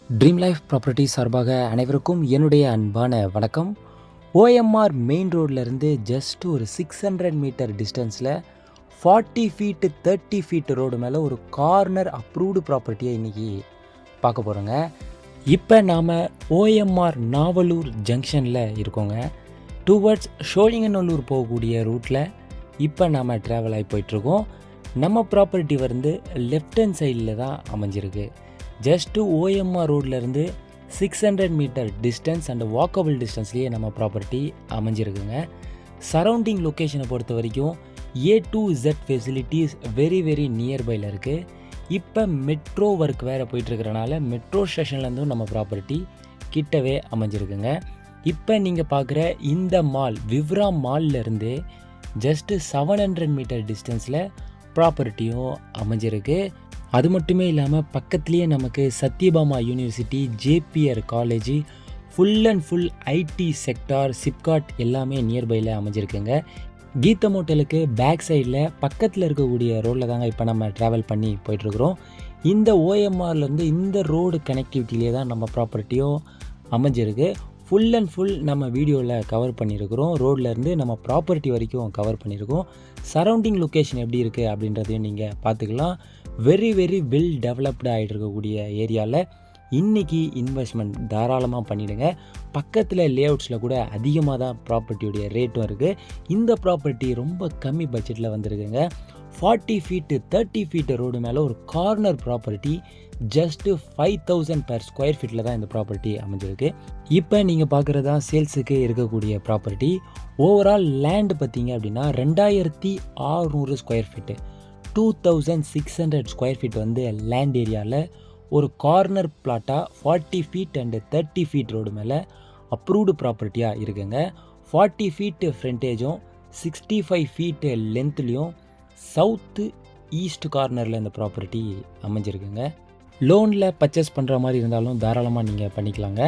Dream life property சார்பாக அனைவருக்கும் என்னுடைய அன்பான வணக்கம். ஓஎம்ஆர் மெயின் ரோட்லேருந்து ஜஸ்ட் ஒரு 600 மீட்டர் டிஸ்டன்ஸில் 40 ஃபீட்டு 30 ஃபீட் ரோடு மேலே ஒரு கார்னர் அப்ரூவ்டு ப்ராப்பர்ட்டியை இன்றைக்கி பார்க்க போகிறோங்க. இப்போ நாம் ஓஎம்ஆர் நாவலூர் ஜங்ஷனில் இருக்கோங்க. டுவர்ட்ஸ் சோழிங்கநல்லூர் போகக்கூடிய ரூட்டில் இப்போ நாம் ட்ராவல் ஆகி போயிட்டுருக்கோம். நம்ம ப்ராப்பர்ட்டி வந்து லெஃப்ட் ஹேண்ட் சைடில் தான் அமைஞ்சிருக்கு. ஜஸ்ட்டு ஓஎம்ஆர் ரோட்லேருந்து 600 மீட்டர் டிஸ்டன்ஸ் அண்ட் வாக்கபிள் டிஸ்டன்ஸ்லேயே நம்ம ப்ராப்பர்ட்டி அமைஞ்சிருக்குங்க. சரௌண்டிங் லொக்கேஷனை பொறுத்த வரைக்கும் A to Z facilities very நியர்பையில் இருக்குது. இப்போ மெட்ரோ ஒர்க் வேறு போயிட்டுருக்கிறனால மெட்ரோ ஸ்டேஷன்லேருந்தும் நம்ம ப்ராப்பர்ட்டி கிட்டவே அமைஞ்சிருக்குங்க. இப்போ நீங்கள் பார்க்குற இந்த மால் விவ்ரா மால்லேருந்து ஜஸ்ட்டு 700 மீட்டர் டிஸ்டன்ஸில் ப்ராப்பர்ட்டியும் அமைஞ்சிருக்கு. அது மட்டுமே இல்லாமல் பக்கத்துலேயே நமக்கு Sathyabama university, JPR college, full and full IT sector, SIPCOT எல்லாமே நியர்பையில் அமைஞ்சிருக்குங்க. கீதம் ஹோட்டலுக்கு பேக் சைடில் பக்கத்தில் இருக்கக்கூடிய ரோடில் தாங்க இப்போ நம்ம ட்ராவல் பண்ணி போயிட்டுருக்குறோம். இந்த ஓஎம்ஆர்லேருந்து இந்த ரோடு கனெக்டிவிட்டிலே தான் நம்ம ப்ராப்பர்ட்டியும் அமைஞ்சிருக்கு. ஃபுல் அண்ட் ஃபுல் நம்ம வீடியோவில் கவர் பண்ணியிருக்கிறோம். ரோட்லேருந்து நம்ம ப்ராப்பர்ட்டி வரைக்கும் கவர் பண்ணியிருக்கோம். சரௌண்டிங் லொக்கேஷன் எப்படி இருக்குது அப்படின்றதையும் நீங்கள் பார்த்துக்கலாம். வெரி வெல் டெவலப்டு ஆகிட்டு இருக்கக்கூடிய ஏரியாவில் இன்றைக்கி இன்வெஸ்ட்மெண்ட் தாராளமாக பண்ணிவிடுங்க. பக்கத்தில் லேஅவுட்ஸில் கூட அதிகமாக தான் ப்ராப்பர்ட்டியுடைய ரேட்டும் இருக்குது. இந்த ப்ராப்பர்ட்டி ரொம்ப கம்மி பட்ஜெட்டில் வந்திருக்குங்க. 40 ஃபீட்டு 30 ஃபீட்டு ரோடு மேலே ஒரு corner property just 5000 per square ஃபீட்டில் தான் இந்த ப்ராப்பர்ட்டி அமைஞ்சிருக்கு. இப்போ நீங்கள் பார்க்குறது தான் சேல்ஸுக்கு இருக்கக்கூடிய ப்ராப்பர்ட்டி. ஓவரால் லேண்டு பார்த்தீங்க அப்படின்னா 2600 ஸ்கொயர் ஃபீட்டு, 2600 ஸ்கொயர் ஃபீட் வந்து லேண்ட் ஏரியாவில் ஒரு கார்னர் பிளாட்டாக 40 ஃபீட் அண்டு 30 ஃபீட் ரோடு மேலே அப்ரூவ்டு ப்ராப்பர்ட்டியாக இருக்குங்க. 40 ஃபீட்டு ஃப்ரண்டேஜும் 65 ஃபீட்டு லென்த்லேயும் சவுத்து ஈஸ்ட் கார்னரில் இந்த ப்ராப்பர்ட்டி அமைஞ்சிருக்குங்க. லோனில் பர்ச்சேஸ் பண்ணுற மாதிரி இருந்தாலும் தாராளமாக நீங்கள் பண்ணிக்கலாங்க.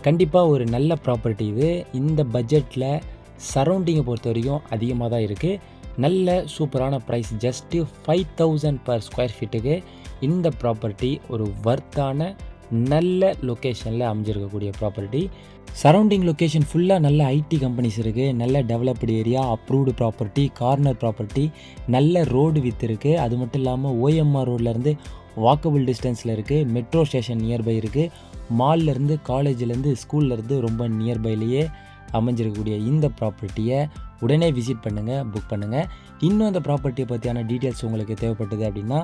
கண்டிப்பாக ஒரு நல்ல ப்ராப்பர்ட்டி இது. இந்த பட்ஜெட்டில் சரௌண்டிங்கை பொறுத்த வரைக்கும் அதிகமாக தான் இருக்குது. நல்ல சூப்பரான ப்ரைஸ். ஜஸ்ட்டு 5000 per ஸ்கொயர் ஃபீட்டுக்கு இந்த ப்ராப்பர்ட்டி ஒரு வர்த்தான நல்ல லொக்கேஷனில் அமைஞ்சிருக்கக்கூடிய ப்ராப்பர்ட்டி. சரௌண்டிங் லொக்கேஷன் ஃபுல்லாக நல்ல ஐடி கம்பெனிஸ் இருக்குது. நல்ல developed area, approved property, corner property, நல்ல ரோடு வித் இருக்குது. அது மட்டும் இல்லாமல் ஓஎம்ஆர் ரோட்லேருந்து வாக்கபிள் டிஸ்டன்ஸில் இருக்குது. மெட்ரோ ஸ்டேஷன் நியர்பை இருக்குது. மால்லேருந்து, காலேஜ்லேருந்து, ஸ்கூல்லேருந்து ரொம்ப நியர்பைலேயே அமைஞ்சிருக்கக்கூடிய இந்த ப்ராப்பர்ட்டியை உடனே விசிட் பண்ணுங்கள், புக் பண்ணுங்கள். இன்னும் இந்த ப்ராப்பர்ட்டியை பற்றியான டீட்டெயில்ஸ் உங்களுக்கு தேவைப்பட்டது அப்படின்னா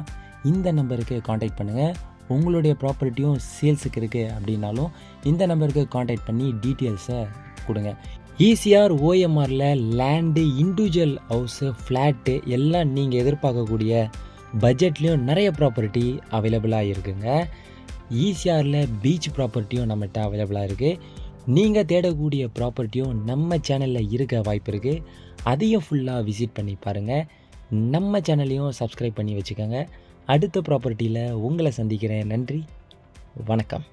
இந்த நம்பருக்கு காண்டாக்ட் பண்ணுங்கள். உங்களுடைய ப்ராப்பர்ட்டியும் சேல்ஸுக்கு இருக்குது அப்படின்னாலும் இந்த நம்பருக்கு காண்டாக்ட் பண்ணி டீட்டெயில்ஸை கொடுங்க. ஈசிஆர் ஓஎம்ஆரில் லேண்டு, இண்டிவிஜுவல் ஹவுஸு, ஃப்ளாட்டு எல்லாம் நீங்கள் எதிர்பார்க்கக்கூடிய பட்ஜெட்லேயும் நிறைய ப்ராப்பர்ட்டி அவைலபிளாக இருக்குங்க. ஈசிஆரில் பீச் ப்ராப்பர்ட்டியும் நம்மகிட்ட அவைலபிளாக இருக்குது. நீங்கள் தேடக்கூடிய ப்ராப்பர்ட்டியும் நம்ம சேனலில் இருக்க வாய்ப்பு இருக்குது. அதையும் ஃபுல்லாக விசிட் பண்ணி பாருங்கள். நம்ம சேனலையும் சப்ஸ்கிரைப் பண்ணி வச்சுக்கோங்க. அடுத்த ப்ராப்பர்ட்டியில் உங்களை சந்திக்கிறேன். நன்றி, வணக்கம்.